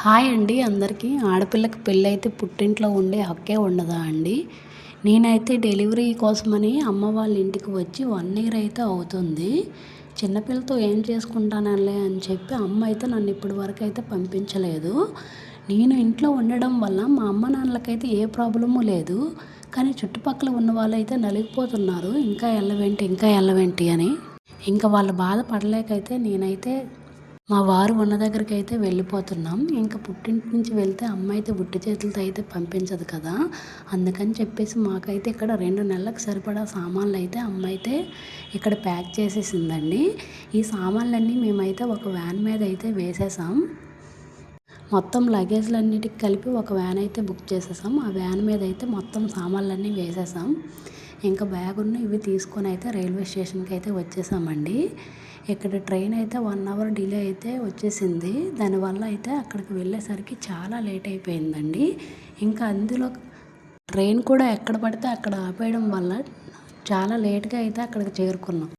Hi అండి అందరికీ. ఆడపిల్లకి పెళ్ళైతే పుట్టింట్లో ఉండే హక్కే ఉండదా అండి? నేనైతే డెలివరీ కోసమని అమ్మ వాళ్ళ ఇంటికి వచ్చి 1 ఇయర్ అయితే అవుతుంది. చిన్నపిల్లతో ఏం చేసుకుంటానులే అని చెప్పి అమ్మ అయితే నన్ను ఇప్పటి వరకు అయితే పంపించలేదు. నేను ఇంట్లో ఉండడం వల్ల మా అమ్మ నాన్నలకైతే ఏ ప్రాబ్లము లేదు. కానీ చుట్టుపక్కల ఉన్న వాళ్ళైతే నలిగిపోతున్నారు. ఇంకా ఎల్లవేంటి అని. ఇంకా వాళ్ళు బాధపడలేకైతే నేనైతే మా వారు ఉన్న దగ్గరికైతే వెళ్ళిపోతున్నాం. ఇంకా పుట్టింటి నుంచి వెళ్తే అమ్మ అయితే ఉట్టి చేతులతో అయితే పంపించదు కదా! అందుకని చెప్పేసి మాకైతే ఇక్కడ 2 నెలలకు సరిపడా సామాన్లు అయితే అమ్మ అయితే ఇక్కడ ప్యాక్ చేసేసిందండి. ఈ సామాన్లన్నీ మేమైతే ఒక వ్యాన్ మీద అయితే వేసేసాం. మొత్తం లగేజ్లన్నిటికి కలిపి ఒక వ్యాన్ అయితే బుక్ చేసేసాం. ఆ వ్యాన్ మీద అయితే మొత్తం సామాన్లన్నీ వేసేసాం. ఇంకా బ్యాగును ఇవి తీసుకొని అయితే రైల్వే స్టేషన్కి అయితే వచ్చేసామండి. ఇక్కడ ట్రైన్ అయితే 1 అవర్ డిలే అయితే వచ్చేసింది. దానివల్ల అయితే అక్కడికి వెళ్ళేసరికి చాలా లేట్ అయిపోయిందండి. ఇంకా అందులో ట్రైన్ కూడా ఎక్కడ పడితే అక్కడ ఆపేయడం వల్ల చాలా లేట్గా అయితే అక్కడికి చేరుకున్నాం.